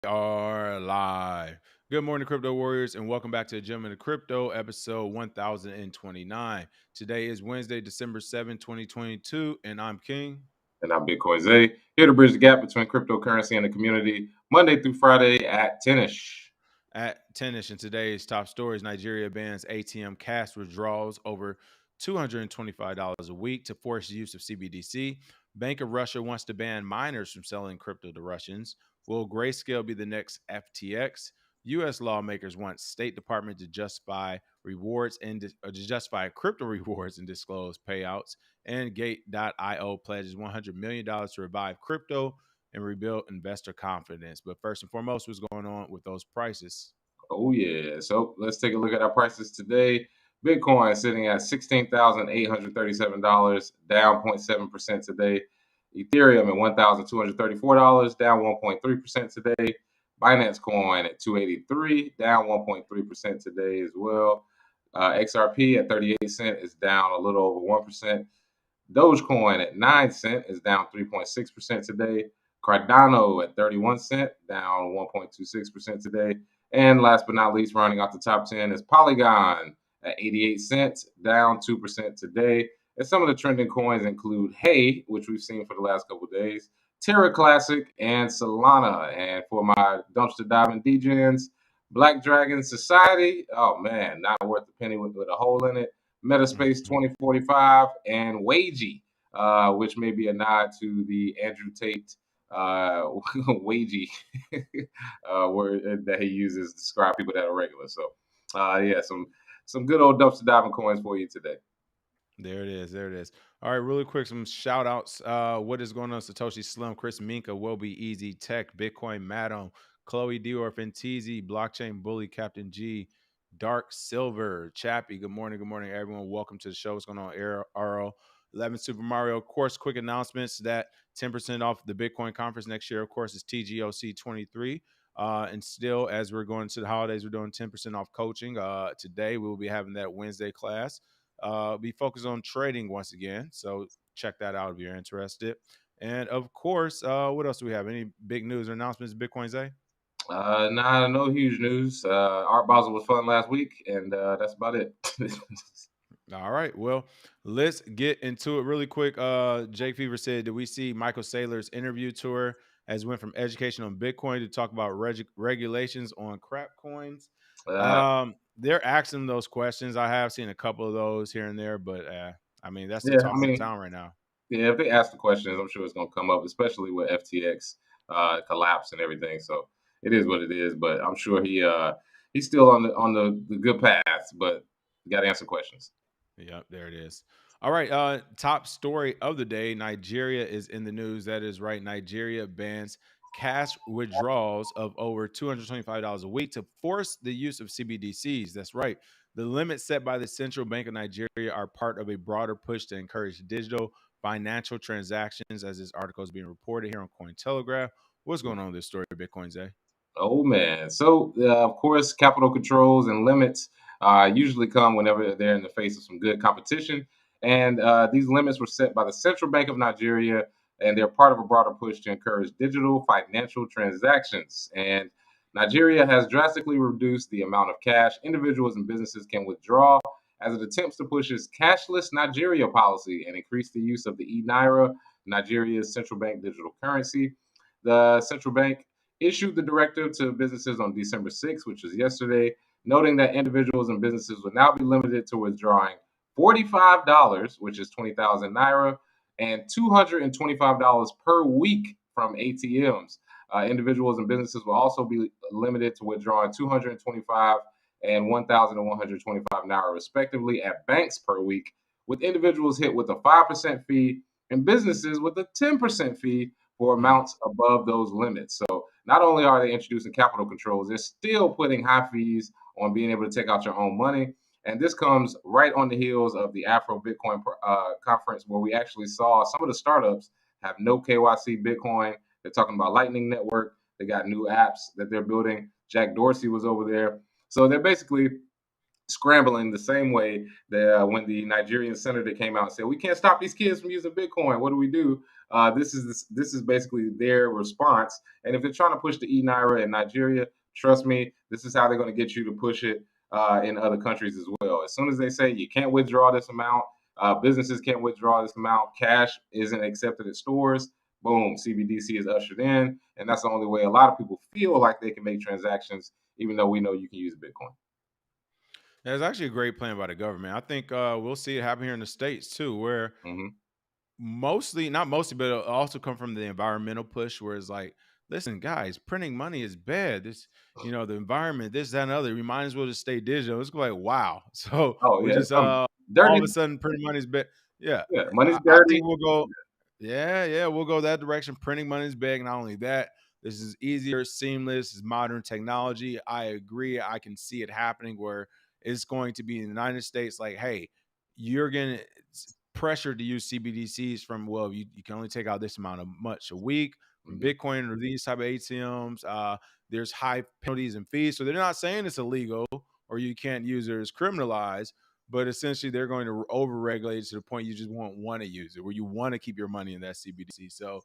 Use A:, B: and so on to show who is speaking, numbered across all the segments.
A: Are live. Good morning, crypto warriors, and welcome back to the Gem of the Crypto, episode 1029. Today is Wednesday, December 7th, 2022, and I'm King.
B: And I'm Bitcoin Zay, here to bridge the gap between cryptocurrency and the community, Monday through Friday at 10ish.
A: At tennis, and today's top stories: Nigeria bans ATM cash withdrawals over $225 a week to force use of CBDC. Bank of Russia wants to ban miners from selling crypto to Russians. Will Grayscale be the next FTX? U.S. lawmakers want State Department to justify rewards and to justify crypto rewards and disclose payouts. And Gate.io pledges $100 million to revive crypto and rebuild investor confidence. But first and foremost, what's going on with those prices?
B: Oh, yeah. So let's take a look at our prices today. Bitcoin sitting at $16,837, down 0.7% today. Ethereum at $1,234, down 1.3% today. Binance Coin at 283, down 1.3% today as well. XRP at 38 cents is down a little over 1%. Dogecoin at 9 cents is down 3.6% today. Cardano at 31 cents, down 1.26% today. And last but not least, rounding out the top 10 is Polygon at 88 cents, down 2% today. And some of the trending coins include Hey, which we've seen for the last couple of days, Terra Classic, and Solana. And for my dumpster diving DJs, Black Dragon Society, oh man, not worth a penny with a hole in it. Metaspace 2045, and Wagey, which may be a nod to the Andrew Tate Wagey word that he uses to describe people that are regular. So, yeah, some good old dumpster diving coins for you today.
A: There it is. There it is. All right, really quick, some shout outs. What is going on? Satoshi Slim, Chris Minka, Will Be Easy, Tech, Bitcoin, Madam, Chloe Dior, Finteezy, Blockchain Bully, Captain G, Dark Silver, Chappie. Good morning. Good morning, everyone. Welcome to the show. What's going on? RL 11 Super Mario. Of course, quick announcements that 10% off the Bitcoin conference next year, of course, is TGOC 23. And still, as we're going to the holidays, we're doing 10% off coaching. Today, we will be having that Wednesday class. Be focused on trading once again. So check that out if you're interested. And of course, what else do we have? Any big news or announcements? Bitcoin Zay?
B: Nah, no huge news. Art Basel was fun last week, and that's about it.
A: All right. Well, let's get into it really quick. Jake Fever said, "Did we see Michael Saylor's interview tour as went from education on Bitcoin to talk about regulations on crap coins?"
B: uh,
A: They're asking those questions. I have seen a couple of those here and there, but I mean that's the
B: yeah, I
A: talk of the
B: mean,
A: town right now.
B: yeah, if they ask the questions, I'm sure it's going to come up, especially with FTX collapse and everything. So it is what it is. But I'm sure he's still on the good path. But you got to answer questions.
A: Yep, there it is. All right. Top story of the day. Nigeria is in the news. That is right. Nigeria bans cash withdrawals of over $225 a week to force the use of CBDCs. That's right. The limits set by the Central Bank of Nigeria are part of a broader push to encourage digital financial transactions, as this article is being reported here on Cointelegraph. What's going on with this story, Bitcoin Zay?
B: Oh man! So of course, capital controls and limits usually come whenever they're in the face of some good competition, and these limits were set by the Central Bank of Nigeria, and they're part of a broader push to encourage digital financial transactions. And Nigeria has drastically reduced the amount of cash individuals and businesses can withdraw as it attempts to push its cashless Nigeria policy and increase the use of the e-naira, Nigeria's central bank digital currency. The central bank issued the directive to businesses on December 6th, which is yesterday, noting that individuals and businesses will now be limited to withdrawing $45, which is 20,000 naira, and $225 per week from ATMs. Individuals and businesses will also be limited to withdrawing 225 and 1,125 naira respectively at banks per week, with individuals hit with a 5% fee and businesses with a 10% fee for
A: Hmm.
B: amounts above those limits. So not only are they introducing capital controls, they're still putting high fees on being able to take out your own money. And this comes right on the heels of the Afro Bitcoin conference, where we actually saw some of the startups have no KYC Bitcoin. They're talking about Lightning Network. They got new apps that they're building. Jack Dorsey was over there. So they're basically scrambling the same way that when the Nigerian senator came out and said, "We can't stop these kids from using Bitcoin. What do we do?" This is basically their response. And if they're trying to push the e-naira in Nigeria, trust me, this is how they're going to get you to push it in other countries as well. As soon as they say you can't withdraw this amount, businesses can't withdraw this amount, cash isn't accepted at stores. Boom, CBDC is ushered in, and that's the only way a lot of people feel like they can make transactions, even though we know you can use Bitcoin.
A: That's actually a great plan by the government. I think we'll see it happen here in the States too, where
B: Hmm.
A: mostly, not mostly, but it'll also come from the environmental push where it's like, listen, guys, printing money is bad. This, the environment, this, that, and other. We might as well just stay digital. It's like, wow. So
B: Oh
A: we
B: yeah, it's
A: just
B: some
A: all
B: dirty.
A: of a sudden printing money is bad. Yeah.
B: Yeah, money's
A: I think
B: dirty.
A: we'll go, yeah, we'll go that direction. Printing money is big. Not only that, this is easier, seamless, is modern technology. I agree. I can see it happening where it's going to be in the United States, like, hey, you're gonna pressure to use CBDCs from, well, you can only take out this amount of much a week from
B: Hmm.
A: Bitcoin or these type of ATMs. There's high penalties and fees. So they're not saying it's illegal or you can't use it, as criminalized, but essentially they're going to over regulate to the point you just won't want to use it, where you want to keep your money in that CBDC. So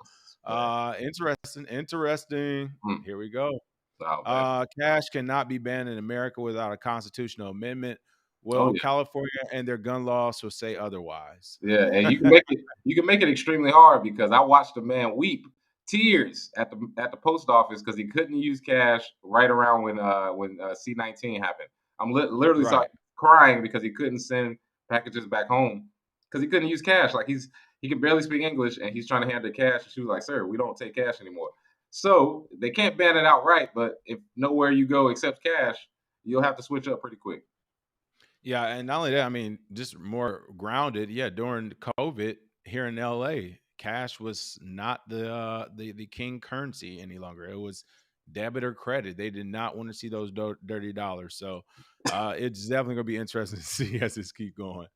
B: Man.
A: interesting.
B: Mm.
A: Here we go.
B: Oh man.
A: Cash cannot be banned in America without a constitutional amendment.
B: Oh
A: Well,
B: yeah.
A: California and their gun laws will say otherwise.
B: Yeah, and you can make it extremely hard because I watched a man weep tears at the post office because he couldn't use cash right around when C-19 happened. I'm literally saw
A: Right.
B: him crying because he couldn't send packages back home because he couldn't use cash. Like he can barely speak English and he's trying to hand the cash and she was like, "Sir, we don't take cash anymore." So they can't ban it outright, but if nowhere you go except cash, you'll have to switch up pretty quick.
A: Yeah, and not only that, I mean, just more grounded. Yeah, during COVID here in LA, cash was not the king currency any longer. It was debit or credit. They did not want to see those dirty dollars. So it's definitely going to be interesting to see as this keep going.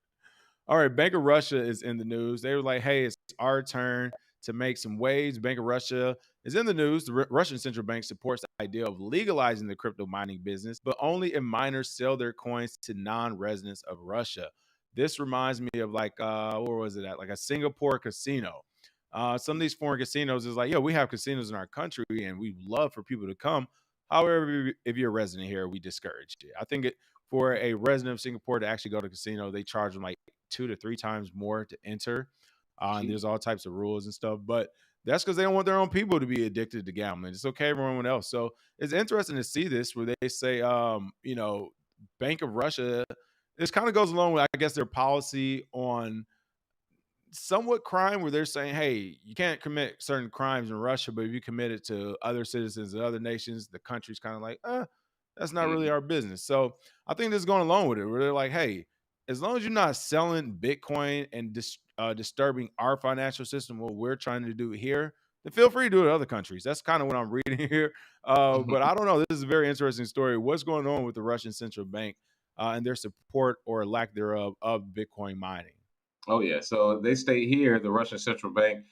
A: All right, Bank of Russia is in the news. They were like, "Hey, it's our turn to make some waves." Bank of Russia is in the news. The Russian central bank supports the idea of legalizing the crypto mining business, but only if miners sell their coins to non-residents of Russia. This reminds me of like, where was it at? Like a Singapore casino. Some of these foreign casinos is like, yeah, we have casinos in our country and we love for people to come. However, if you're a resident here, we discourage it. I think for a resident of Singapore to actually go to a casino, they charge them like 2 to 3 times more to enter. And
B: Gee.
A: there's all types of rules and stuff. But that's because they don't want their own people to be addicted to gambling. It's okay for everyone else. So it's interesting to see this where they say, Bank of Russia, this kind of goes along with, I guess, their policy on somewhat crime where they're saying, hey, you can't commit certain crimes in Russia, but if you commit it to other citizens of other nations, the country's kind of like, that's not really
B: Mhm.
A: our business. So I think this is going along with it, where they're like, hey, as long as you're not selling Bitcoin and disturbing our financial system, what we're trying to do here, then feel free to do it in other countries. That's kind of what I'm reading here. But I don't know. This is a very interesting story. What's going on with the Russian central bank and their support or lack thereof of Bitcoin mining?
B: Oh, yeah. So they state here the Russian central bank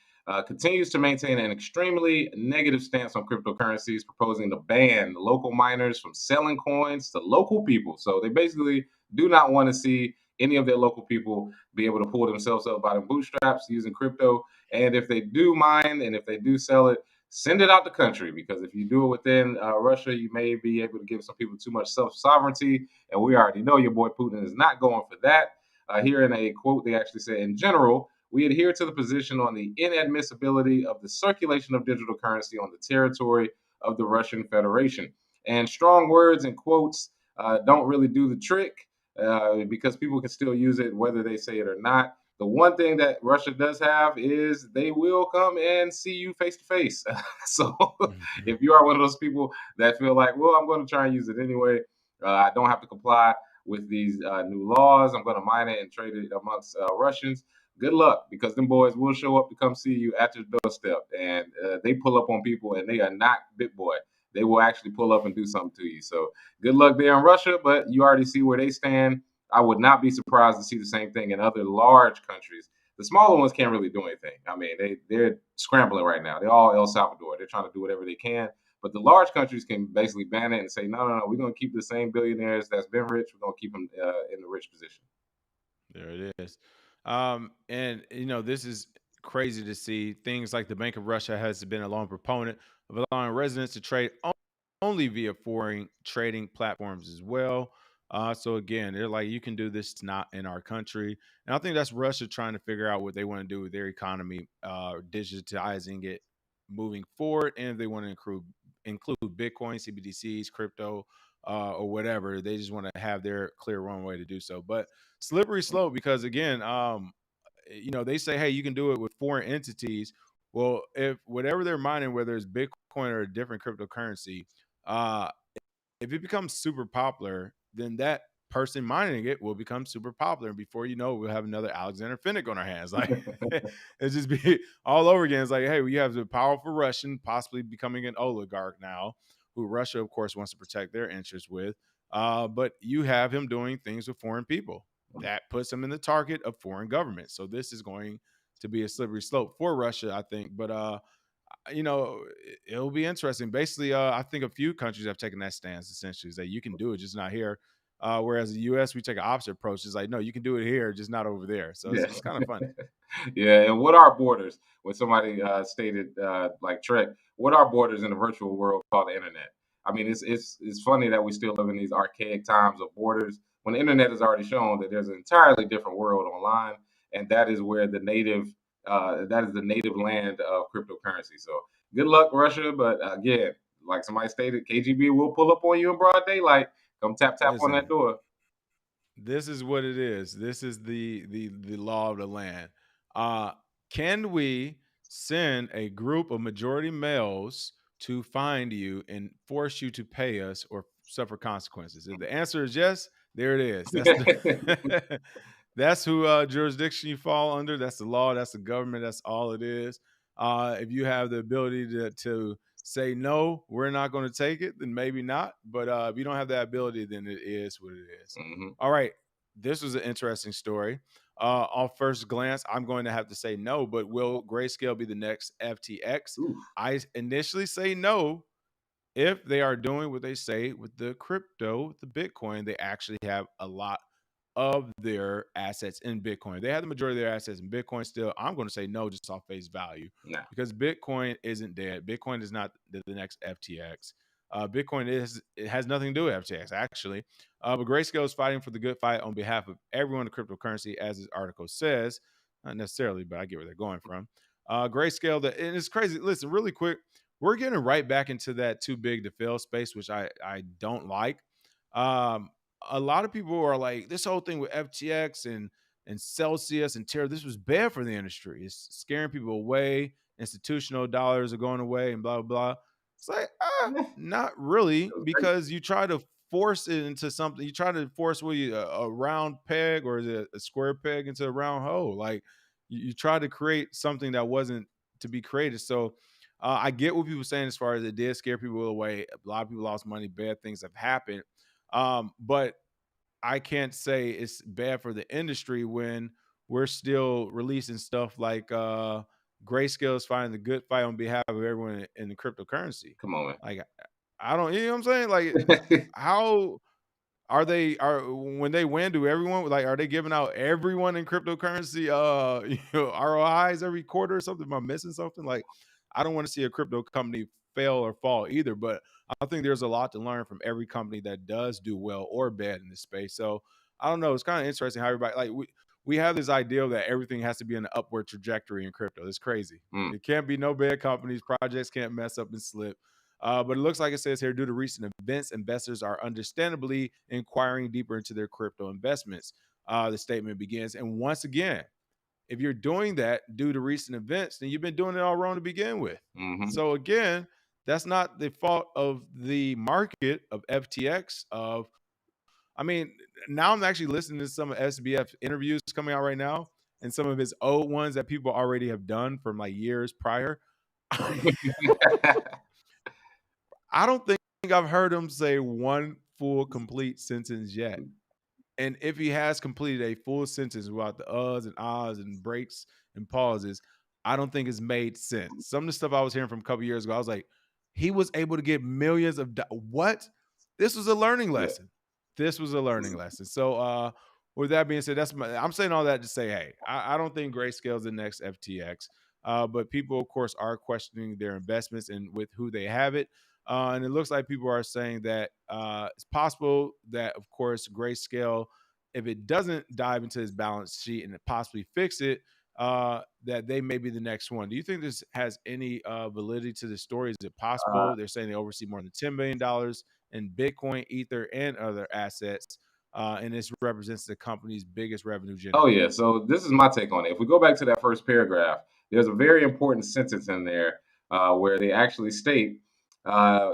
B: continues to maintain an extremely negative stance on cryptocurrencies, proposing to ban local miners from selling coins to local people. So they basically do not want to see any of their local people be able to pull themselves up by the bootstraps using crypto. And if they do mine and if they do sell it, send it out the country because if you do it within Russia, you may be able to give some people too much self sovereignty. And we already know your boy Putin is not going for that. Here in a quote, they actually say, in general, we adhere to the position on the inadmissibility of the circulation of digital currency on the territory of the Russian Federation. And strong words and quotes don't really do the trick because people can still use it whether they say it or not. The one thing that Russia does have is they will come and see you face to face. So if you are one of those people that feel like, well, I'm going to try and use it anyway, I don't have to comply with these new laws. I'm going to mine it and trade it amongst Russians. Good luck, because them boys will show up to come see you at your doorstep, and they pull up on people, and they are not bit boy. They will actually pull up and do something to you. So good luck there in Russia, but you already see where they stand. I would not be surprised to see the same thing in other large countries. The smaller ones can't really do anything. I mean, they're scrambling right now. They're all El Salvador. They're trying to do whatever they can. But the large countries can basically ban it and say, no, no, no, we're going to keep the same billionaires that's been rich. We're going to keep them in the rich position.
A: There it is. And this is crazy to see. Things like the Bank of Russia has been a long proponent of allowing residents to trade only via foreign trading platforms as well. So again, they're like, you can do this not in our country, and I think that's Russia trying to figure out what they want to do with their economy, digitizing it, moving forward, and if they want to include Bitcoin, CBDCs, crypto, or whatever. They just want to have their clear runway to do so. But slippery slope because again, they say, hey, you can do it with foreign entities. Well, if whatever they're mining, whether it's Bitcoin or a different cryptocurrency, uh, if it becomes super popular, then that person mining it will become super popular. And before you know it, we'll have another Alexander Finnick on our hands. Like it's just be all over again. It's like, hey, we have the powerful Russian possibly becoming an oligarch now, who Russia, of course, wants to protect their interests with. But you have him doing things with foreign people. That puts him in the target of foreign governments. So this is going to be a slippery slope for Russia, I think. But it'll be interesting. Basically, I think a few countries have taken that stance. Essentially, is that you can do it, just not here. Whereas the U.S., we take an opposite approach. It's like, no, you can do it here, just not over there. So
B: Yeah.
A: it's kind of funny.
B: Yeah, and what are borders? When somebody stated like Trek, what are borders in the virtual world called the internet? I mean, it's funny that we still live in these archaic times of borders when the internet has already shown that there's an entirely different world online, and that is where that is the native land of cryptocurrency. So good luck, Russia. But again, like somebody stated, KGB will pull up on you in broad daylight. Come tap tap on that
A: Listen,
B: door.
A: this is what it is. This is the law of the land. Uh, can we send a group of majority males to find you and force you to pay us or suffer consequences? If the answer is yes, there it is. That's the that's who jurisdiction you fall under. That's the law. That's the government. That's all it is. If you have the ability to say no, we're not going to take it, then maybe not. But if you don't have that ability, then it is what it is.
B: Hmm.
A: All right. This was an interesting story. Off first glance, I'm going to have to say no, but will Grayscale be the next FTX?
B: Oof.
A: I initially say no if they are doing what they say with the crypto, the Bitcoin. They actually have a lot of their assets in Bitcoin. They have the majority of their assets in Bitcoin still. I'm going to say no just off face value
B: Nah.
A: because Bitcoin isn't dead. Bitcoin is not the next FTX. It has nothing to do with FTX actually. But Grayscale is fighting for the good fight on behalf of everyone in cryptocurrency, as this article says. Not necessarily, but I get where they're going from. Grayscale, and it's crazy. Listen, really quick, we're getting right back into that too big to fail space, which I don't like. Um, a lot of people are like, this whole thing with FTX and Celsius and Terra, this was bad for the industry. It's scaring people away. Institutional dollars are going away and blah blah blah. It's like,
B: Eh,
A: not really,
B: it was great.
A: because you try to force it into something. You try to force a round peg or is it a square peg into a round hole. Like you try to create something that wasn't to be created. So I get what people are saying as far as it did scare people away. A lot of people lost money. Bad things have happened. But I can't say it's bad for the industry when we're still releasing stuff like Grayscale is fighting the good fight on behalf of everyone in the cryptocurrency.
B: Come on,
A: Like I don't, you know what I'm saying? Like
B: man.
A: how are when they win, do everyone like are they giving out everyone in cryptocurrency ROIs every quarter or something? Am I missing something? Like I don't want to see a crypto company fail or fall either, but I think there's a lot to learn from every company that does do well or bad in this space. So I don't know. It's kind of interesting how everybody like we have this idea that everything has to be in an upward trajectory in crypto. It's crazy.
B: Mm,
A: It can't be no bad companies. Projects can't mess up and slip. But it looks like it says here, due to recent events, investors are understandably inquiring deeper into their crypto investments. The statement begins. And once again, if you're doing that due to recent events, then you've been doing it all wrong to begin with.
B: mhm.
A: So again, that's not the fault of the market of FTX. I mean, now I'm actually listening to some of SBF interviews coming out right now, and some of his old ones that people already have done from like years prior. I don't think I've heard him say one full complete sentence yet. And if he has completed a full sentence without the uhs and ahs and breaks and pauses, I don't think it's made sense. Some of the stuff I was hearing from a couple years ago, I was like, he was able to get millions of what? This was a learning
B: Yeah.
A: lesson. This was a learning lesson. So with that being said, I'm saying all that to say, hey, I don't think Grayscale is the next FTX. But people, of course, are questioning their investments and with who they have it. And it looks like people are saying that it's possible that, of course, Grayscale, if it doesn't dive into his balance sheet and possibly fix it, that they may be the next one. Do you think this has any validity to the story? Is it
B: Uh,
A: possible? They're saying they oversee more than $10 billion in Bitcoin, Ether, and other assets. And this represents the company's biggest revenue
B: oh
A: generator.
B: yeah. So this is my take on it. If we go back to that first paragraph, there's a very important sentence in there where they actually state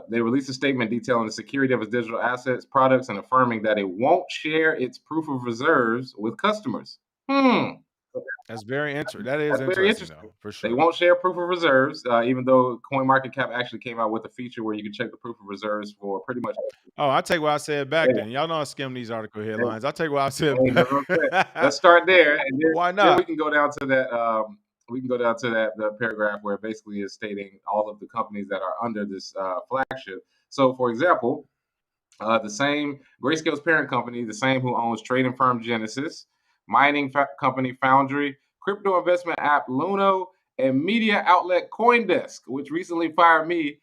B: they released a statement detailing the security of its digital assets, products, and affirming that it won't share its proof of reserves with customers. Hmm.
A: That's very interesting. That is
B: That's very
A: interesting,
B: interesting.
A: though, for
B: They
A: sure.
B: won't share proof of reserves, even though CoinMarketCap actually came out with a feature where you can check the proof of reserves for pretty much.
A: Oh, I take what I said back
B: Yeah,
A: then. Y'all know I skim these article
B: yeah.
A: headlines. I take what I said
B: Hey, that's
A: back.
B: what I'm saying. Let's start there, and then,
A: Why
B: then we
A: not?
B: can go down to that. We can go down to that the paragraph where it basically is stating all of the companies that are under this flagship. So, for example, the same Grayscale's parent company, the same who owns trading firm Genesis, mining company Foundry, crypto investment app Luno, and media outlet CoinDesk, which recently fired me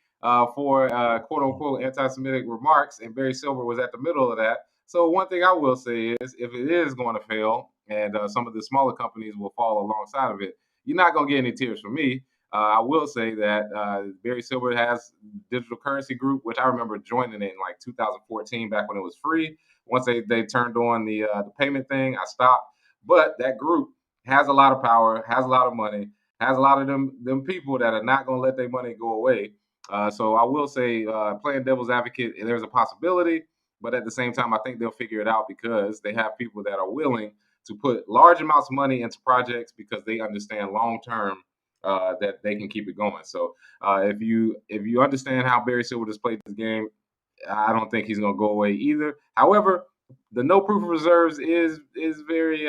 B: for quote unquote anti-Semitic remarks, and Barry Silver was at the middle of that. So one thing I will say is, if it is going to fail, and some of the smaller companies will fall alongside of it, you're not going to get any tears from me. I will say that Barry Silver has Digital Currency Group, which I remember joining it in like 2014, back when it was free. Once they turned on the payment thing, I stopped. But that group has a lot of power, has a lot of money, has a lot of them people that are not going to let their money go away. So I will say, playing devil's advocate, there's a possibility, but at the same time, I think they'll figure it out because they have people that are willing to put large amounts of money into projects because they understand long term that they can keep it going. So if you understand how Barry Silver has played this game, I don't think he's going to go away either. However, the no proof of reserves is very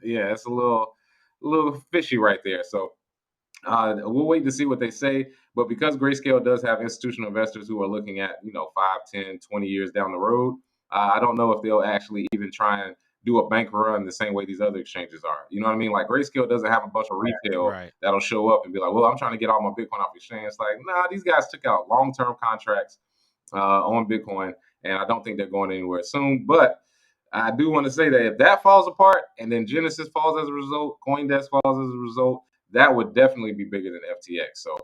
B: yeah, it's a little fishy right there. So we'll wait to see what they say. But because Grayscale does have institutional investors who are looking at 5, 10, 20 years down the road, I don't know if they'll actually even try and do a bank run the same way these other exchanges are. You know what I mean? Like Grayscale doesn't have a bunch of retail
A: Right.
B: that'll show up and be like, "Well, I'm trying to get all my Bitcoin off the exchange." It's like, nah, these guys took out long-term contracts on Bitcoin, and I don't think they're going anywhere soon. But I do want to say that if that falls apart and then Genesis falls as a result, CoinDesk falls as a result, that would definitely be bigger than FTX. So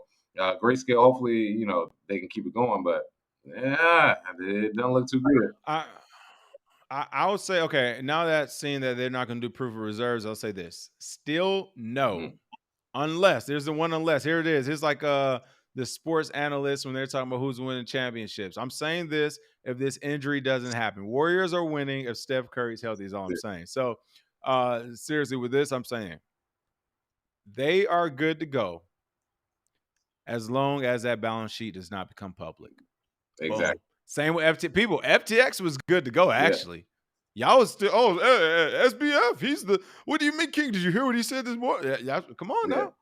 B: Grayscale, hopefully, they can keep it going, but yeah, it doesn't look too good.
A: I I would say, okay, now that seeing that they're not going to do proof of reserves, I'll say this: still no,
B: Mhm.
A: unless there's the one unless. Here it is. It's like the sports analysts when they're talking about who's winning championships. I'm saying this if this injury doesn't happen. Warriors are winning if Steph Curry's healthy. Is all I'm saying. So seriously, with this, I'm saying they are good to go as long as that balance sheet does not become public.
B: Exactly.
A: Boom. Same with people. FTX was good to go,
B: Yeah.
A: actually. Y'all was still, SBF. He's the, what do you mean, King? Did you hear what he said this morning? Yeah, come on
B: Yeah.
A: now.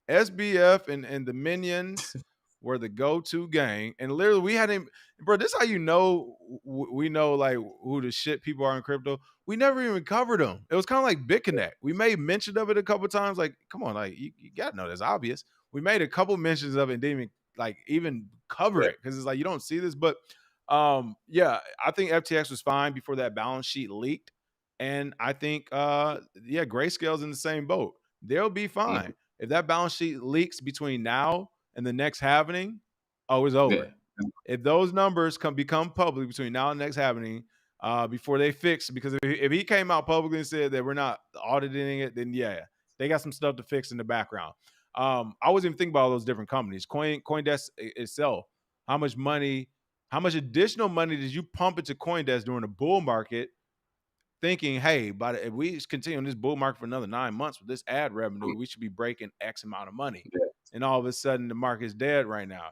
A: SBF and the Minions were the go-to gang. And literally, we had him, bro. This is how you know we know like who the shit people are in crypto. We never even covered them. It was kind of like BitConnect. We made mention of it a couple times. Like, come on, like you gotta know that's obvious. We made a couple mentions of it and didn't even cover
B: Yeah.
A: it because it's like you don't see this. But yeah, I think FTX was fine before that balance sheet leaked. And I think yeah, Grayscale's in the same boat. They'll be
B: Mhm.
A: fine. If that balance sheet leaks between now and the next happening, oh, it's
B: Yeah.
A: over. If those numbers become public between now and next happening, before they fix, because if he came out publicly and said that we're not auditing it, then yeah, they got some stuff to fix in the background. I wasn't even thinking about all those different companies. CoinDesk itself, how much money, how much additional money did you pump into CoinDesk during the bull market thinking, hey, but if we continue in this bull market for another 9 months with this ad revenue,
B: Mhm.
A: we should be breaking X amount of money.
B: Yeah.
A: And all of a sudden, the market's dead right now.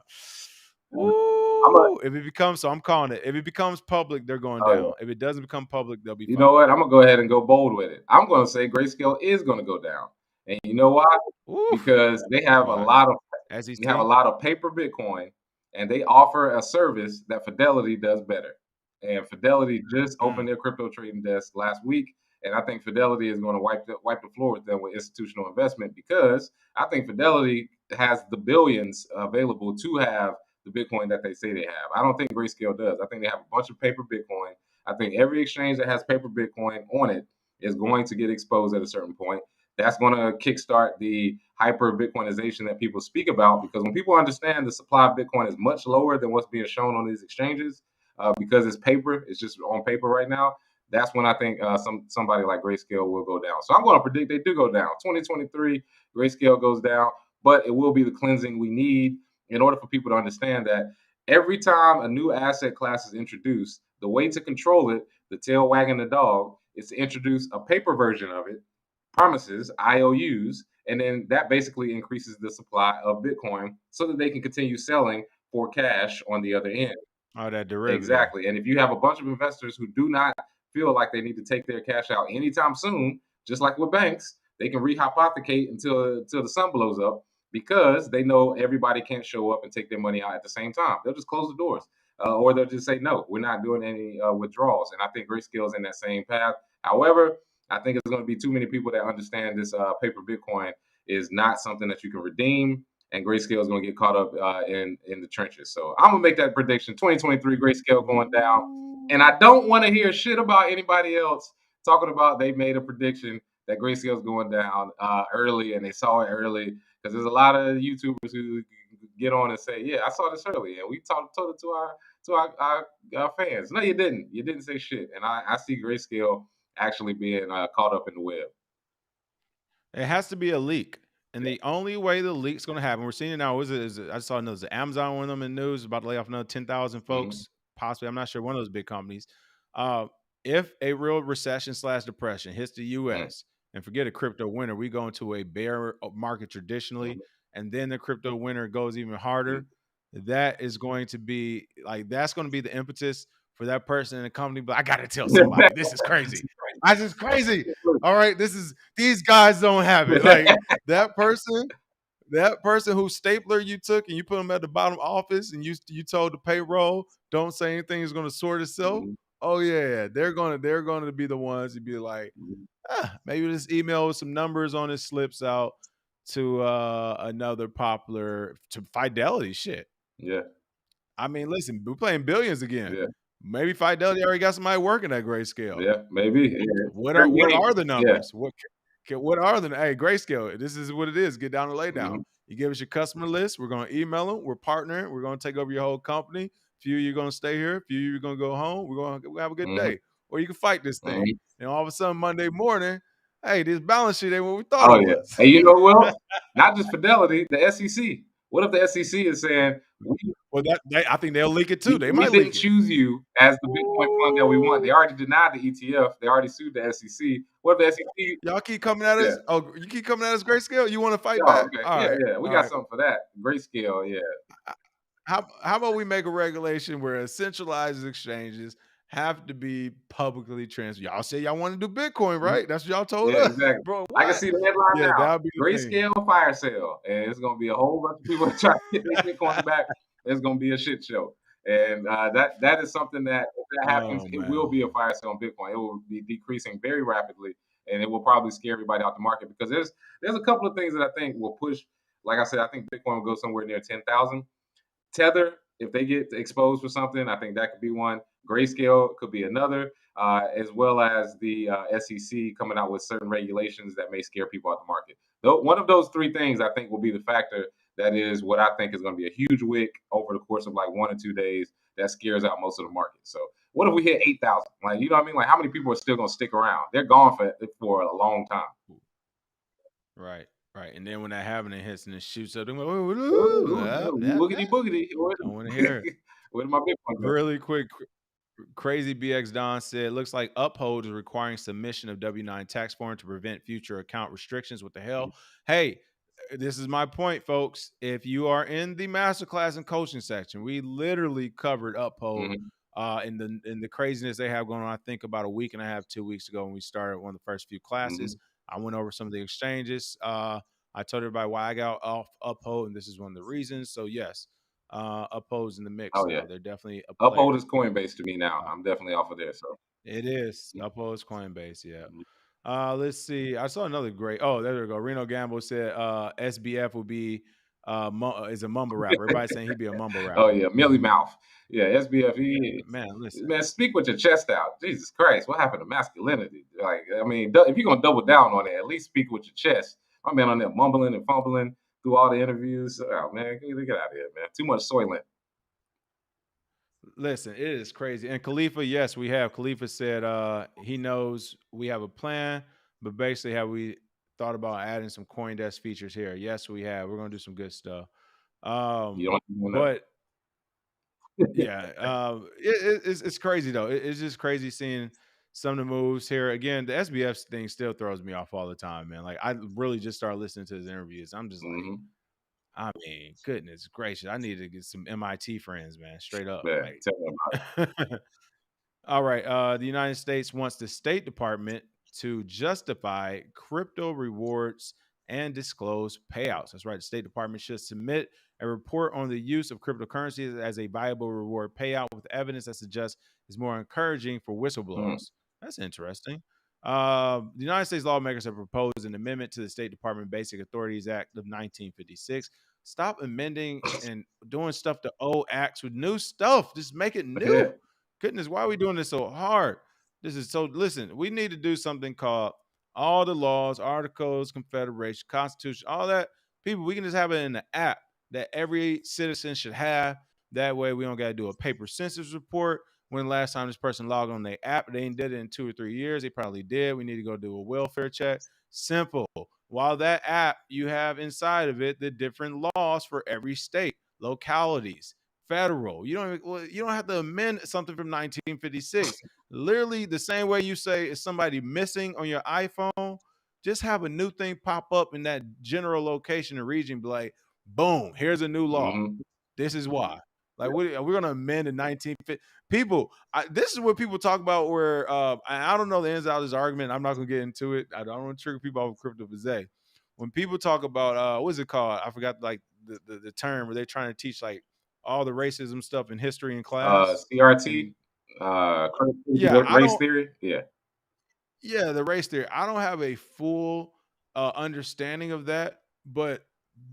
B: I'm a,
A: Woo! If it becomes, so I'm calling it. If it becomes public, they're going
B: oh, yeah.
A: down. If it doesn't become public, they'll be
B: You know
A: fine.
B: what? I'm gonna go ahead and go bold with it. I'm gonna say Grayscale is gonna go down, and you know why?
A: Woo!
B: Because they have a
A: Why?
B: lot of You have a
A: SEC.
B: lot of paper Bitcoin, and they offer a service that Fidelity does better. And Fidelity just
A: Mm.
B: opened their crypto trading desk last week, and I think Fidelity is going to wipe the floor with them with institutional investment because I think Fidelity has the billions available to have the Bitcoin that they say they have. I don't think Grayscale does. I think they have a bunch of paper Bitcoin. I think every exchange that has paper Bitcoin on it is going to get exposed at a certain point. That's going to kickstart the hyper Bitcoinization that people speak about because when people understand the supply of Bitcoin is much lower than what's being shown on these exchanges, because it's paper, it's just on paper right now. That's when I think somebody like Grayscale will go down. So I'm going to predict they do go down. 2023, Grayscale goes down, but it will be the cleansing we need in order for people to understand that every time a new asset class is introduced, the way to control it, the tail wagging the dog, is to introduce a paper version of it, promises, IOUs, and then that basically increases the supply of Bitcoin so that they can continue selling for cash on the other end.
A: Oh, that derivative.
B: Exactly. And if you have a bunch of investors who do not feel like they need to take their cash out anytime soon, just like with banks, they can rehypothecate until the sun blows up because they know everybody can't show up and take their money out at the same time. They'll just close the doors, or they'll just say no, we're not doing any withdrawals. And I think Grayscale is in that same path. However, I think it's going to be too many people that understand this paper Bitcoin is not something that you can redeem and Grayscale is going to get caught up in the trenches. So I'm gonna make that prediction: 2023 Grayscale going down. And I don't want to hear shit about anybody else talking about they made a prediction that Grayscale is going down early and they saw it early because there's a lot of YouTubers who get on and say, "Yeah, I saw this early," and we told it to our fans. No, you didn't. You didn't say shit. And I see Grayscale actually being caught up in the web.
A: It has to be a leak. And the only way the leak's going to happen, we're seeing it now. I saw news. Amazon, one of them in news, about to lay off another 10,000
B: Mhm.
A: folks, possibly. I'm not sure, one of those big companies. Uh, if a real recession slash depression hits the
B: Mhm.
A: US, and forget a crypto winter, we go into a bear market
B: Mhm.
A: traditionally, and then the crypto winter goes even harder.
B: Mhm.
A: That is going to be like, that's going to be the impetus for that person in the company. But I got to tell somebody, this is crazy. This is crazy. All right, these guys don't have it. Like that person whose stapler you took and you put them at the bottom office and you told the payroll, don't say anything is going to sort itself.
B: Mhm.
A: Oh yeah, they're going to be the ones to be like,
B: Mhm.
A: maybe this email with some numbers on it slips out to another popular to Fidelity shit.
B: Yeah.
A: I mean, listen, we're playing billions again.
B: Yeah.
A: Maybe Fidelity already got somebody working at Grayscale.
B: Yeah, maybe. Yeah.
A: What are the
B: Yeah.
A: numbers? What are the hey Grayscale? This is what it is. Get down and lay down.
B: Mhm.
A: You give us your customer list. We're gonna email them. We're partnering. We're gonna take over your whole company. Few of you are gonna stay here. Few of you are gonna go home. We'll have a good
B: Mhm.
A: day. Or you can fight this thing.
B: Mhm.
A: And all of a sudden Monday morning, hey, this balance sheet ain't what we thought
B: Oh,
A: it
B: yeah.
A: was.
B: And you know who else? Not just Fidelity, the SEC. What if the SEC is saying,
A: Well, I think they'll leak it too. They
B: we
A: might
B: didn't
A: leak it.
B: choose you as the Bitcoin fund that we want. They
A: Ooh.
B: already denied the ETF. They already sued the SEC. What if the SEC?
A: Y'all keep coming at
B: Yeah.
A: us. Oh, you keep coming at us, Grayscale. You want to fight
B: Oh,
A: back?
B: okay.
A: All
B: Yeah,
A: right,
B: yeah. We
A: all
B: got
A: right.
B: something for that. Grayscale, yeah.
A: How about we make a regulation where centralized exchanges have to be publicly transferred? Y'all say y'all want to do Bitcoin,
B: Mhm.
A: right? That's what y'all told
B: Yeah,
A: us,
B: exactly.
A: bro.
B: I can
A: What?
B: see the headline
A: Yeah,
B: now.
A: that'll be the thing.
B: Grayscale fire sale. And it's gonna be a whole bunch of people trying to get their Bitcoin back. It's gonna be a shit show. And that is something that if that happens,
A: Oh
B: it will
A: man.
B: be a fire sale on Bitcoin. It will be decreasing very rapidly and it will probably scare everybody out the market because there's a couple of things that I think will push, like I said, I think Bitcoin will go somewhere near 10,000. Tether, if they get exposed for something, I think that could be one. Grayscale could be another, as well as the SEC coming out with certain regulations that may scare people out the market. Though one of those three things, I think, will be the factor that is what I think is going to be a huge wick over the course of like 1 or 2 days that scares out most of the market. So, what if we hit 8,000? Like, you know what I mean? Like, how many people are still going to stick around? They're gone for a long time.
A: Right, right. And then when that happens, it hits and it shoots up. They're like,
B: Ooh,
A: "Ooh,
B: woogity boogity.
A: I want to hear it.
B: Where did my Bitcoin go?
A: Really quick, Crazy BX Don said, looks like Uphold is requiring submission of W-9 tax form to prevent future account restrictions. What the hell? Hey, this is my point, folks. If you are in the masterclass and coaching section, we literally covered Uphold
B: Mhm,
A: in the craziness they have going on. I think about a week and a half, 2 weeks ago when we started one of the first few
B: mhm,
A: classes. I went over some of the exchanges. I told everybody why I got off Uphold, and this is one of the reasons. So yes, Uphold's in the mix
B: Oh yeah,
A: now. They're definitely a
B: Uphold
A: player.
B: is Coinbase to me now.
A: Uh,
B: I'm definitely off of there. So
A: it is Uphold's Coinbase. Yeah.
B: mhm.
A: Let's see. I saw another great. Oh, there we go. Reno Gamble said SBF will be is a mumble rapper. Everybody's saying he'd be a mumble
B: Oh
A: rapper.
B: yeah, Millie Mouth. Yeah, SBFE.
A: Man, listen.
B: Man, speak with your chest out. Jesus Christ, what happened to masculinity? Like, I mean, if you're gonna double down on it, at least speak with your chest. My man on there mumbling and fumbling through all the interviews. Oh man, get out of here, man. Too much soylent.
A: Listen, it is crazy. And Khalifa, yes, we have. Khalifa said he knows we have a plan, but basically have we thought about adding some CoinDesk features here? Yes, we have. We're gonna do some good stuff.
B: You don't want to.
A: But yeah, it's crazy though. It's just crazy seeing some of the moves here. Again, the SBF thing still throws me off all the time, man. Like I really just started listening to his interviews. I'm just like,
B: Hmm.
A: I mean, goodness gracious, I need to get some MIT friends, man. Straight up,
B: Man,
A: like.
B: tell me about
A: All right. The United States wants the State Department to justify crypto rewards and disclose payouts. That's right. The State Department should submit a report on the use of cryptocurrencies as a viable reward payout with evidence that suggests is more encouraging for
B: it. Mm,
A: whistleblowers. That's interesting. The United States lawmakers have proposed an amendment to the State Department Basic Authorities Act of 1956. Stop amending and doing stuff to old acts with new stuff. Just make it
B: yeah.
A: new. Goodness, why are we doing this so hard? This is so. Listen, we need to do something called all the laws, articles, confederation, constitution, all that. People, we can just have it in the app that every citizen should have. That way, we don't got to do a paper census report. When last time this person logged on their app, they ain't did it in 2 or 3 years. They probably did. We need to go do a welfare check. Simple. While that app, you have inside of it the different laws for every state, localities, federal. You don't have to amend something from 1956. Literally the same way you say is somebody missing on your iPhone, just have a new thing pop up in that general location and region. Be like, boom, here's a new law.
B: Hmm.
A: This is why. Like, we're gonna amend the 1950 people. This is what people talk about. Where I don't know the ins and outs of this argument. I'm not gonna get into it. I don't want to trigger people off of crypto today. When people talk about what's it called? I forgot like the term where they're trying to teach like all the racism stuff in history in class.
B: CRT,
A: And
B: critical
A: yeah, I
B: race
A: don't.
B: theory. Yeah.
A: Yeah, the race theory. I don't have a full understanding of that, but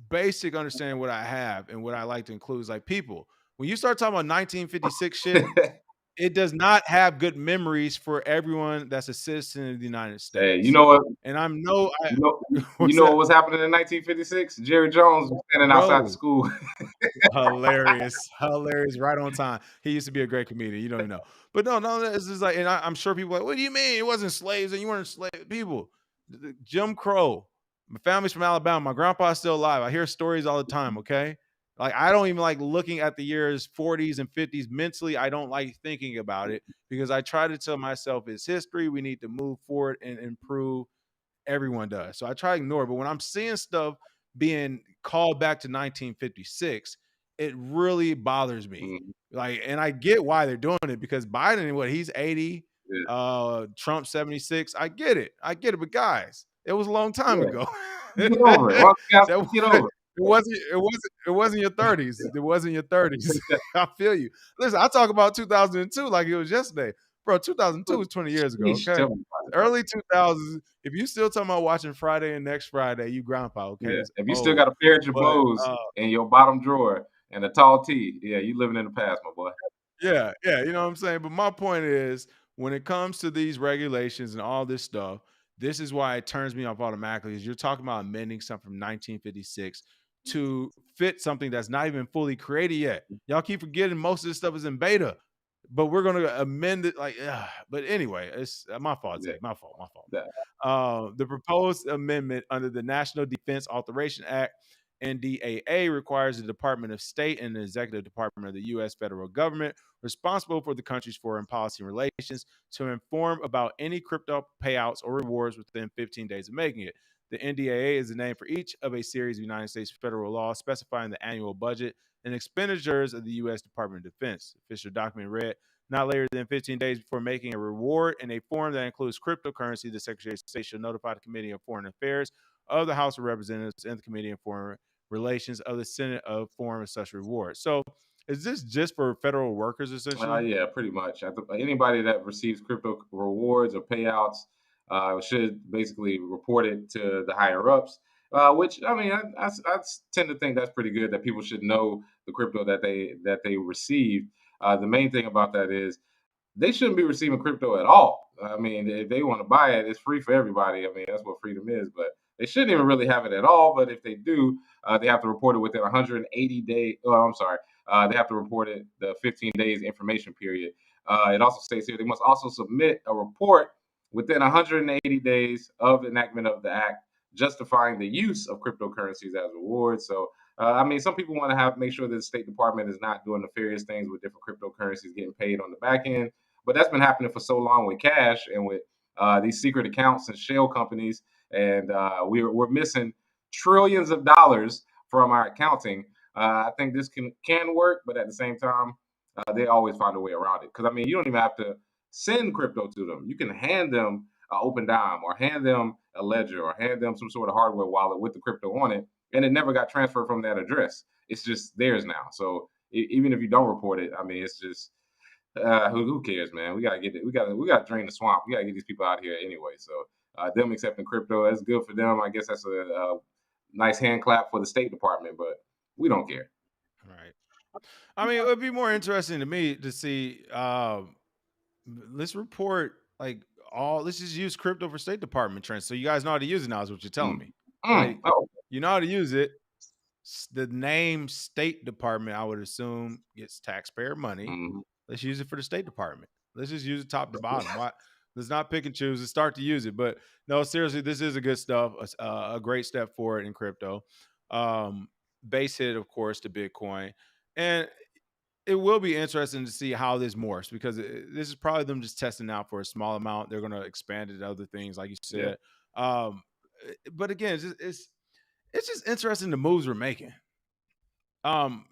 A: basic understanding what I have and what I like to include is like people. When you start talking about 1956 shit, it does not have good memories for everyone that's a citizen of the United
B: Hey,
A: States. And I'm no, I
B: you
A: what's
B: know
A: that,
B: what was happening in 1956? Jerry Jones was standing outside the
A: bro?
B: school.
A: Hilarious, hilarious, right on time. He used to be a great comedian. You don't even know, but no, this is like, and I'm sure people are like, what do you mean it wasn't slaves and you weren't slave people? Jim Crow. My family's from Alabama. My grandpa's still alive. I hear stories all the time. Okay, like I don't even like looking at the years 40s and 50s mentally. I don't like thinking about it because I try to tell myself it's history. We need to move forward and improve. Everyone does. So I try to ignore it. But when I'm seeing stuff being called back to 1956, it really bothers me.
B: Mhm.
A: Like, and I get why they're doing it because Biden, what he's 80,
B: Yeah,
A: Trump 76. I get it. I get it. But guys, it was a long time
B: yeah.
A: ago.
B: Get over it. Why don't you guys
A: That
B: get over
A: it wasn't your 30s. It wasn't your 30s.
B: it?
A: I feel you. Listen, I talk about 2002 like it was yesterday. Bro, 2002 was 20 years ago,
B: Sheesh,
A: okay?
B: tell me about it, bro.
A: Early 2000s, if you still talking about watching Friday and Next Friday, you grandpa, okay?
B: Yeah.
A: That's
B: If you still
A: old.
B: got a pair of
A: But
B: Jabos in your bottom drawer and a tall tee, yeah, you living in the past, my boy.
A: yeah, you know what I'm saying? But my point is, when it comes to these regulations and all this stuff, this is why it turns me off automatically. Is you're talking about amending something from 1956 to fit something that's not even fully created yet. Y'all keep forgetting most of this stuff is in beta, but we're gonna amend it. Like, but anyway, it's my fault,
B: Yeah.
A: Zay. My fault. My fault.
B: That,
A: The proposed amendment under the National Defense Authorization Act (NDAA) requires the Department of State and the Executive Department of the U.S. federal government responsible for the country's foreign policy relations to inform about any crypto payouts or rewards within 15 days of making it. The NDAA is the name for each of a series of United States federal laws specifying the annual budget and expenditures of the U.S. Department of Defense. Official document read, not later than 15 days before making a reward in a form that includes cryptocurrency, the Secretary of State shall notify the Committee on Foreign Affairs of the House of Representatives and the Committee on Foreign Relations of the Senate of Foreign and such rewards. So is this just for federal workers essentially?
B: Yeah, pretty much. Anybody that receives crypto rewards or payouts should basically report it to the higher ups. Which I mean, I tend to think that's pretty good. That people should know the crypto that they received. The main thing about that is they shouldn't be receiving crypto at all. I mean, if they want to buy it, it's free for everybody. I mean, that's what freedom is. But they shouldn't even really have it at all. But if they do, they have to report it within 180 days. Oh, I'm sorry. They have to report it the 15 days information period. It also states here they must also submit a report within 180 days of enactment of the act justifying the use of cryptocurrencies as rewards. So, I mean, some people want to have make sure that the State Department is not doing nefarious things with different cryptocurrencies getting paid on the back end. But that's been happening for so long with cash and with these secret accounts and shell companies, and we're missing trillions of dollars from our accounting. I think this can work, but at the same time, they always find a way around it. Because I mean, you don't even have to send crypto to them. You can hand them an open dime, or hand them a ledger, or hand them some sort of hardware wallet with the crypto on it, and it never got transferred from that address. It's just theirs now. So even if you don't report it, I mean, it's just who cares, man? We gotta get it. We gotta drain the swamp. We gotta get these people out here anyway. So them accepting crypto, that's good for them. I guess that's a nice hand clap for the State Department, but we don't care.
A: Right. I mean, it would be more interesting to me to see. Let's report like all. Let's just use crypto for State Department trends. So you guys know how to use it now. Is what you're telling
B: Mm.
A: me?
B: Mm.
A: Like
B: Oh.
A: you know how to use it. The name State Department, I would assume, gets taxpayer money.
B: Mhm.
A: Let's use it for the State Department. Let's just use it top to bottom. Why? Let's not pick and choose. Let's start to use it. But no, seriously, this is a good stuff. A great step forward in crypto. Um, Base hit, of course, to Bitcoin, and it will be interesting to see how this morphs because this is probably them just testing out for a small amount. They're going to expand it to other things, like you
B: Yeah.
A: said. But again, it's just interesting the moves we're making.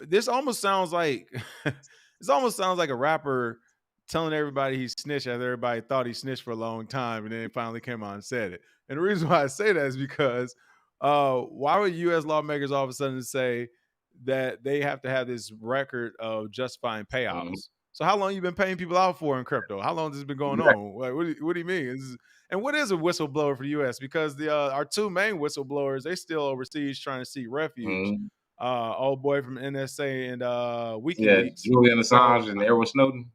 A: This almost sounds like this almost sounds like a rapper telling everybody he snitched after everybody thought he snitched for a long time, and then he finally came out and said it. And the reason why I say that is because why would U.S. lawmakers all of a sudden say that they have to have this record of justifying
B: Mhm.
A: payouts? So how long you been paying people out for in crypto? How long has this been going
B: Exactly.
A: on? Like, what do you mean? And what is a whistleblower for the U.S.? Because the our two main whistleblowers they still overseas trying to seek refuge.
B: Mhm.
A: Old boy from NSA and
B: Yeah,
A: WikiLeaks.
B: Julian
A: So
B: Assange and Edward Snowden.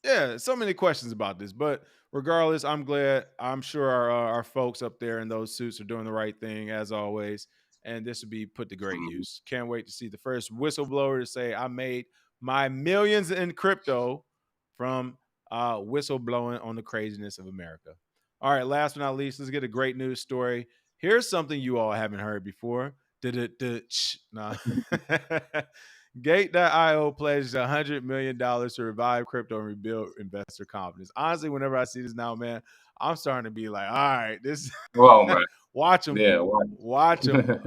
A: yeah, so many questions about this, but regardless, I'm glad. I'm sure our folks up there in those suits are doing the right thing as always, and this will be put to great
B: Mhm.
A: use. Can't wait to see the first whistleblower to say I made my millions in crypto from whistleblowing on the craziness of America. All right, last but not least, let's get a great news story. Here's something you all haven't heard before. Nah. Gate.io pledged $100 million to revive crypto and rebuild investor confidence. Honestly, whenever I see this now, man, I'm starting to be like, all right, this
B: Oh man.
A: watch them,
B: Yeah. Wow.
A: watch them.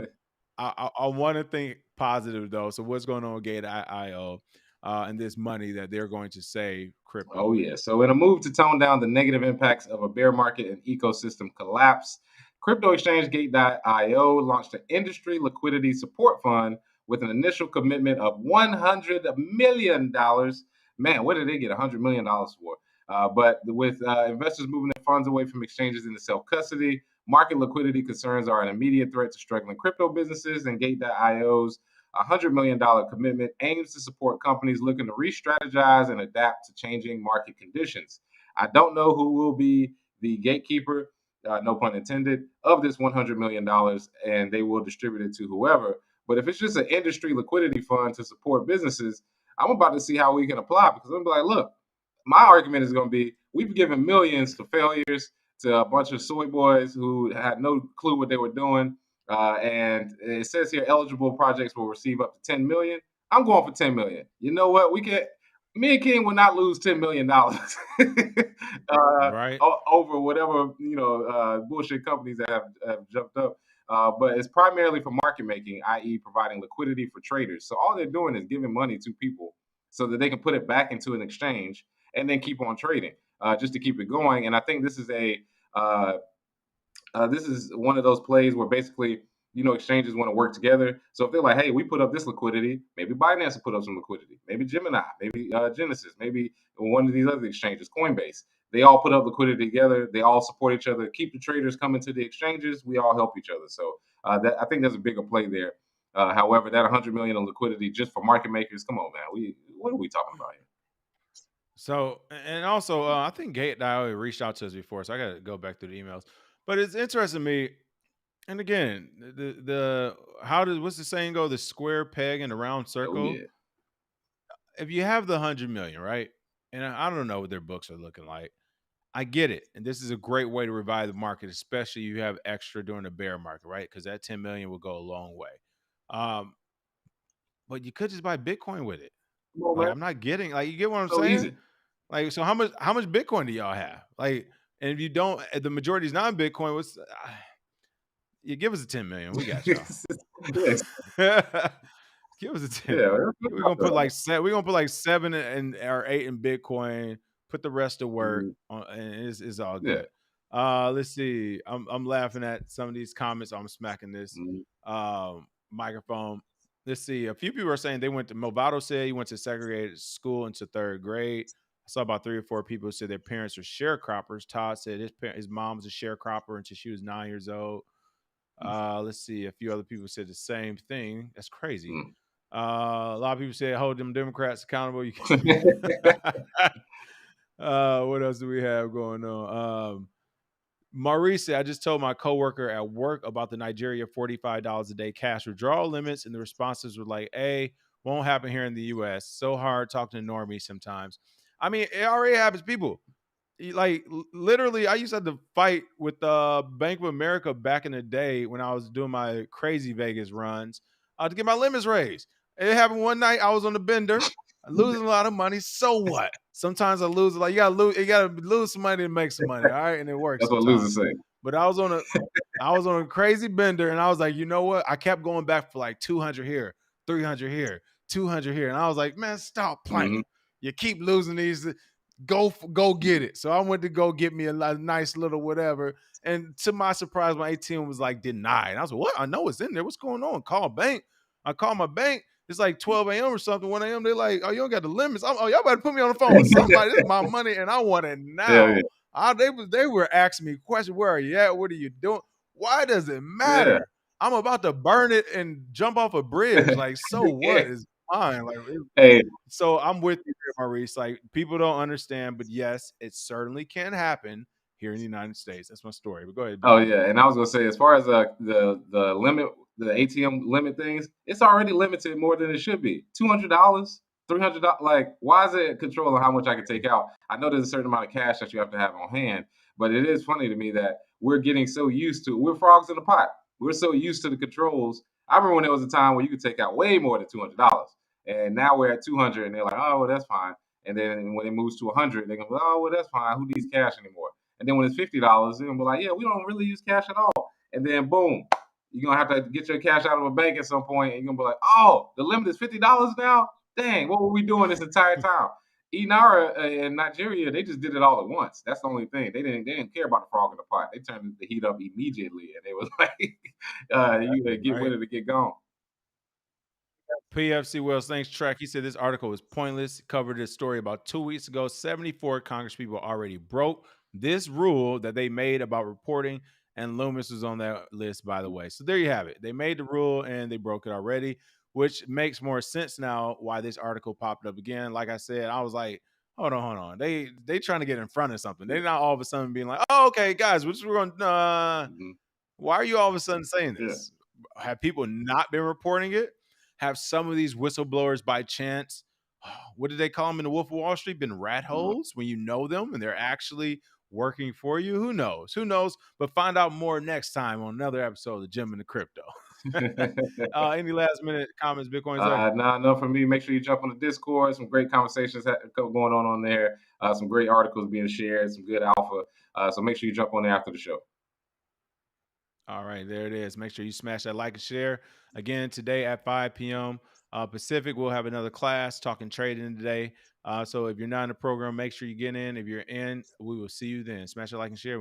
A: I want to think positive though. So what's going on with Gate.io and this money that they're going to save crypto
B: Oh,
A: with?
B: yeah. So, in a move to tone down the negative impacts of a bear market and ecosystem collapse, crypto exchange Gate.io launched an industry liquidity support fund with an initial commitment of $100 million. Man, what did they get $100 million for? But with investors moving their funds away from exchanges into self custody, market liquidity concerns are an immediate threat to struggling crypto businesses, and Gate.io's $100 million commitment aims to support companies looking to re strategize and adapt to changing market conditions. I don't know who will be the gatekeeper, no pun intended, of this $100 million, and they will distribute it to whoever. But if it's just an industry liquidity fund to support businesses, I'm about to see how we can apply because I'm gonna be like, look, my argument is going to be we've given millions to failures, to a bunch of soy boys who had no clue what they were doing. And it says here eligible projects will receive up to 10 million. I'm going for 10 million. You know what? Me and King will not lose $10 million
A: Right?
B: over whatever bullshit companies that have jumped up. But it's primarily for market making, i.e., providing liquidity for traders. So all they're doing is giving money to people so that they can put it back into an exchange and then keep on trading just to keep it going. And I think this is a uh, this is one of those plays where basically, exchanges want to work together. So if they're like, hey, we put up this liquidity, maybe Binance will put up some liquidity, maybe Gemini, maybe Genesis, maybe one of these other exchanges, Coinbase. They all put up liquidity together. They all support each other. Keep the traders coming to the exchanges. We all help each other. So that I think there's a bigger play there. However, that 100 million in liquidity just for market makers, come on, man. What are we talking about here?
A: So, and also, I think Gate Dial reached out to us before, so I got to go back through the emails. But it's interesting to me. And again, the how does what's the saying go? The square peg in the round
B: Oh
A: circle.
B: yeah.
A: If you have the 100 million, right? And I don't know what their books are looking like. I get it, and this is a great way to revive the market, especially you have extra during the bear market, right? Because that 10 million will go a long way. Um, but you could just buy Bitcoin with it.
B: Come on,
A: Like
B: man.
A: I'm not getting, like you get what I'm
B: So
A: saying?
B: easy.
A: Like so, how much Bitcoin do y'all have? Like, and if you don't, the majority is not Bitcoin. What's you give us a 10 million, we got y'all.
B: Yes.
A: Give us a 10.
B: Yeah.
A: We're gonna put like seven. We're gonna put like seven and or eight in Bitcoin. Put the rest to work,
B: Mhm.
A: and it's all
B: Yeah.
A: good. Let's see. I'm laughing at some of these comments. I'm smacking this
B: Mhm.
A: microphone. Let's see. A few people are saying they went to Movado said he went to segregated school into third grade. I saw about 3 or 4 people who said their parents are sharecroppers. Todd said his mom was a sharecropper until she was 9 years old. Let's see. A few other people said the same thing. That's crazy.
B: Mm.
A: A lot of people said hold them Democrats accountable. You what else do we have going on? Maurice said, I just told my coworker at work about the Nigeria $45 a day cash withdrawal limits, and the responses were like, hey, won't happen here in the US. So hard talking to normies sometimes. I mean, it already happens. People, like literally, I used to have to fight with Bank of America back in the day when I was doing my crazy Vegas runs to get my limits raised. It happened one night. I was on the bender, losing a lot of money. So what? Sometimes I lose. Like you gotta lose some money to make some money. All right, and it works
B: That's what losers
A: sometimes.
B: say.
A: But I was on a crazy bender, and I was like, you know what? I kept going back for like 200 here, 300 here, 200 here, and I was like, man, stop playing.
B: Hmm.
A: You keep losing these. Go get it. So I went to go get me a nice little whatever. And to my surprise, my ATM was like denied. I was like, what? I know it's in there. What's going on? Call a bank. I call my bank. It's like 12 a.m. or something, 1 a.m. They're like, oh, you don't got the limits. Oh, y'all better put me on the phone with somebody. This is my money and I want it
B: Hell
A: now.
B: yeah.
A: They were asking me questions. Where are you at? What are you doing? Why does it
B: Yeah.
A: matter? I'm about to burn it and jump off a bridge. Like, so
B: Yeah.
A: what is mine? Like,
B: Hey.
A: so I'm with you there, Maurice. Like people don't understand, but yes, it certainly can happen here in the United States. That's my story. But go ahead,
B: Oh
A: Bitcoin.
B: yeah, and I was gonna say, as far as the limit, the ATM limit things, it's already limited more than it should be. $200, $300. Like, why is it controlling how much I can take out? I know there's a certain amount of cash that you have to have on hand, but it is funny to me that we're getting so used to. We're frogs in the pot. We're so used to the controls. I remember when there was a time where you could take out way more than $200, and now we're at 200, and they're like, oh, well, that's fine. And then when it moves to 100, they're gonna go, oh, well, that's fine. Who needs cash anymore? And then when it's $50, they're gonna be like, yeah, we don't really use cash at all. And then boom, you're gonna have to get your cash out of a bank at some point, and you're gonna be like, oh, the limit is $50 now. Dang, what were we doing this entire time? Inara in Nigeria, they just did it all at once. That's the only thing. They didn't care about the frog in the pot. They turned the heat up immediately, and it was like, you get
A: Right.
B: with it to get gone.
A: PFC Wells, thanks, Track. He said this article is pointless. Covered this story about 2 weeks ago. 74 Congress people already broke this rule that they made about reporting, and Loomis was on that list, by the way. So there you have it. They made the rule and they broke it already, which makes more sense now why this article popped up again. Like I said, I was like, hold on. They trying to get in front of something. They're not all of a sudden being like, oh, okay, guys, we're going to
B: Mhm.
A: why are you all of a sudden saying
B: Yeah.
A: this? Have people not been reporting it? Have some of these whistleblowers by chance, what did they call them in the Wolf of Wall Street, been rat
B: Mhm.
A: holes when you know them and they're actually working for you? Who knows? Who knows? But find out more next time on another episode of Jim and the Crypto. Any last minute comments, Bitcoin sir?
B: Nah, no, for me, make sure you jump on the Discord. Some great conversations going on there. Some great articles being shared, some good alpha. So make sure you jump on there after the show.
A: All right, there it is. Make sure you smash that like and share. Again, today at 5 p.m. Pacific, we'll have another class talking trading today. So if you're not in the program, make sure you get in. If you're in, we will see you then. Smash that like and share.